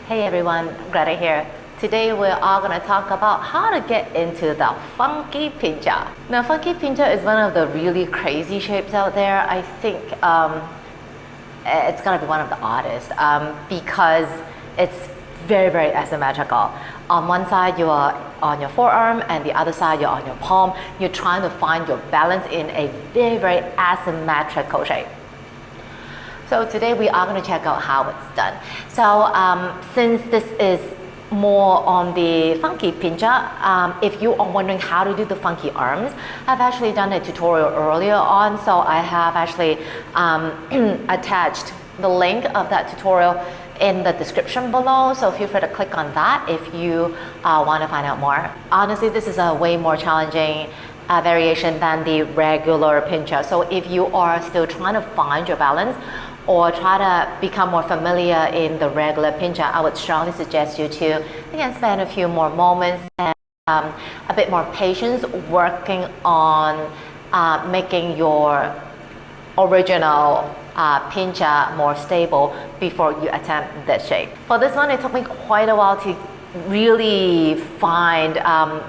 Hey everyone, Greta here. Today we're all going to talk about how to get into the funky pincha. Now funky pincha is one of the really crazy shapes out there. I think it's going to be one of the oddest because it's very asymmetrical. On one side you are on your forearm and the other side you're on your palm. You're trying to find your balance in a very asymmetrical shape. So today we are going to check out how it's done. So since this is more on the funky pincha, if you are wondering how to do the funky arms, I've actually done a tutorial earlier on, so I have actually attached the link of that tutorial in the description below, so feel free to click on that if you want to find out more. Honestly, this is a way more challenging variation than the regular pincha. So if you are still trying to find your balance or try to become more familiar in the regular pincha, I would strongly suggest you to, again, spend a few more moments and a bit more patience working on making your original pincha more stable before you attempt this shape. For this one, it took me quite a while to really find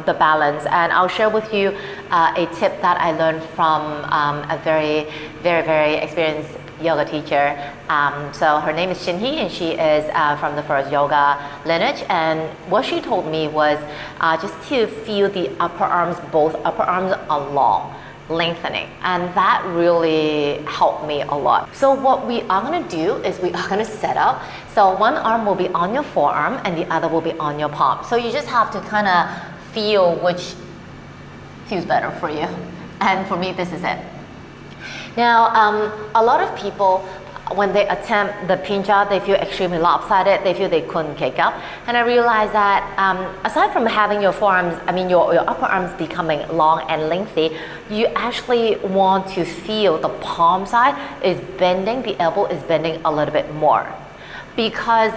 the balance, and I'll share with you a tip that I learned from a very experienced yoga teacher. So her name is Shinhee, and she is from the first yoga lineage, and what she told me was just to feel the upper arms, both upper arms along, lengthening, and that really helped me a lot. So what we are going to do is we are going to set up. So one arm will be on your forearm and the other will be on your palm. So you just have to kind of feel which feels better for you. And for me, this is it. Now, a lot of people, when they attempt the pincha, they feel extremely lopsided. They feel they couldn't kick up. And I realized that aside from having your forearms, your upper arms becoming long and lengthy, you actually want to feel the palm side is bending, the elbow is bending a little bit more. Because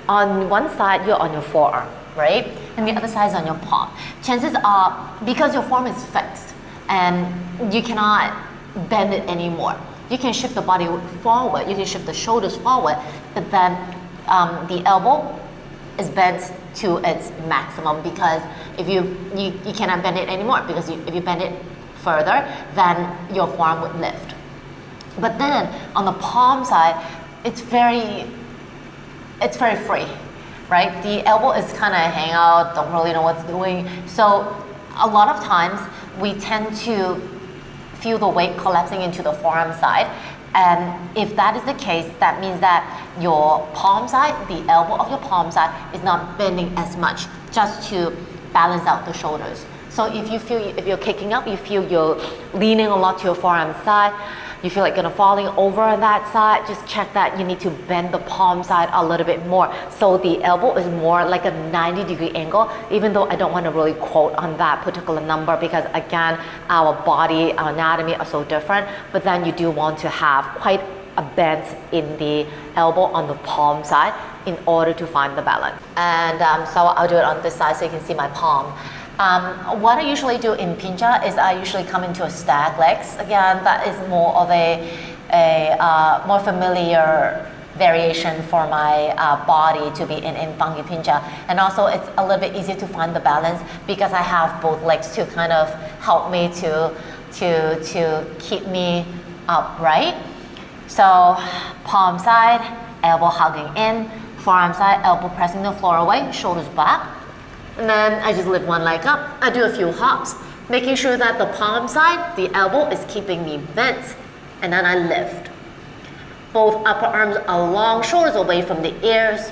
on one side, you're on your forearm, right? And the other side is on your palm. Chances are, because your forearm is fixed and you cannot bend it anymore. You can shift the body forward, you can shift the shoulders forward, but then the elbow is bent to its maximum, because if you cannot bend it anymore, because if you bend it further, then your forearm would lift. But then on the palm side, it's very free, right? The elbow is kind of hang out, don't really know what's doing. So a lot of times we tend to feel the weight collapsing into the forearm side, and if that is the case, that means that your palm side, the elbow of your palm side, is not bending as much, just to balance out the shoulders. So if you're kicking up, you feel you're leaning a lot to your forearm side, you feel like you're falling over on that side, just check that you need to bend the palm side a little bit more. So the elbow is more like a 90-degree angle, even though I don't want to really quote on that particular number, because again, our body, our anatomy are so different, but then you do want to have quite a bend in the elbow on the palm side in order to find the balance. And so I'll do it on this side so you can see my palm. What I usually do in pincha is I usually come into a stag legs. Again, that is more of a more familiar variation for my body to be in funky pincha. And also it's a little bit easier to find the balance because I have both legs to kind of help me to keep me upright. So palm side, elbow hugging in, forearm side, elbow pressing the floor away, shoulders back. And then I just lift one leg up. I do a few hops, making sure that the palm side, the elbow, is keeping me bent. And then I lift. Both upper arms are long, shoulders away from the ears.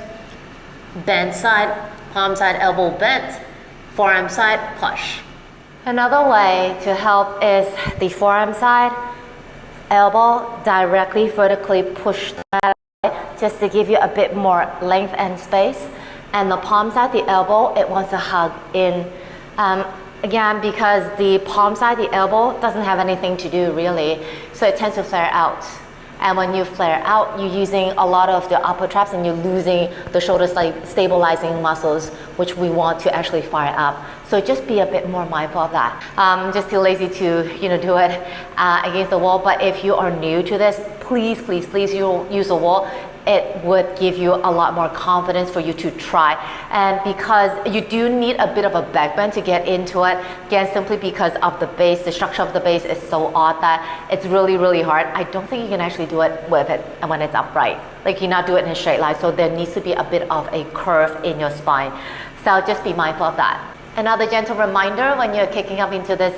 Bend side, palm side, elbow bent. Forearm side, push. Another way to help is the forearm side, elbow directly vertically push that away, just to give you a bit more length and space. And the palm side, the elbow, it wants to hug in. Again, because the palm side, the elbow, doesn't have anything to do really, so it tends to flare out. And when you flare out, you're using a lot of the upper traps and you're losing the shoulder stabilizing muscles, which we want to actually fire up. So just be a bit more mindful of that. Just too lazy to do it against the wall. But if you are new to this, please use a wall. it would give you a lot more confidence for you to try. And because you do need a bit of a back bend to get into it, again, simply because of the base, the structure of the base is so odd that it's really, really hard. I don't think you can actually do it with it when it's upright. Like, you not do it in a straight line, so there needs to be a bit of a curve in your spine. So just be mindful of that. Another gentle reminder when you're kicking up into this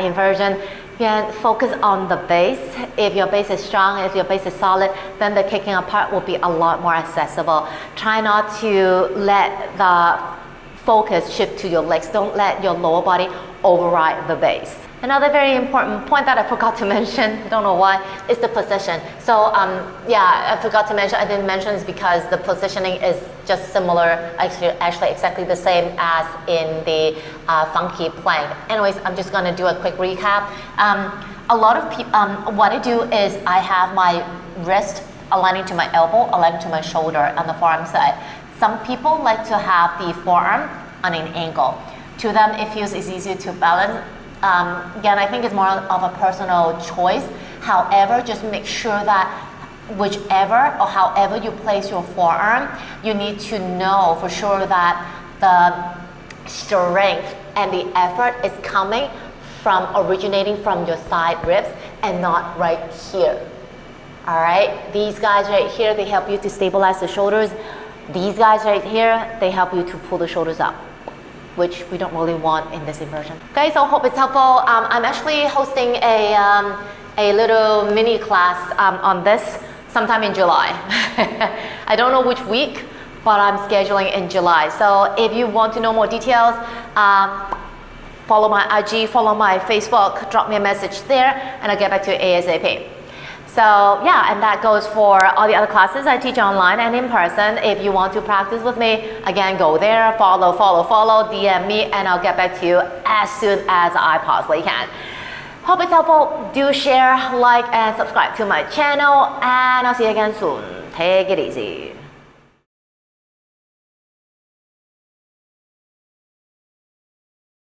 inversion, again, focus on the base. If your base is strong, if your base is solid, then the kicking apart will be a lot more accessible. Try not to let the focus shift to your legs. Don't let your lower body override the base. Another very important point that I forgot to mention, I don't know why, is the position. So yeah, I forgot to mention, I didn't mention is because the positioning is just similar, actually exactly the same as in the funky plank. Anyways, I'm just gonna do a quick recap. A lot of people, what I do is I have my wrist aligning to my elbow, aligning to my shoulder on the forearm side. Some people like to have the forearm on an angle. To them, it feels it's easier to balance. Again, I think it's more of a personal choice. However, just make sure that whichever or however you place your forearm, you need to know for sure that the strength and the effort is coming from originating from your side ribs and not right here. All right, these guys right here, they help you to stabilize the shoulders. These guys right here, they help you to pull the shoulders up, which we don't really want in this inversion. Okay, so hope it's helpful. I'm actually hosting a little mini class on this sometime in July. I don't know which week, but I'm scheduling in July. So if you want to know more details, follow my IG, follow my Facebook, drop me a message there, and I'll get back to you ASAP. So yeah, and that goes for all the other classes I teach online and in person. If you want to practice with me, again, go there, follow, DM me, and I'll get back to you as soon as I possibly can. Hope it's helpful. Do share, like, and subscribe to my channel, and I'll see you again soon. Take it easy.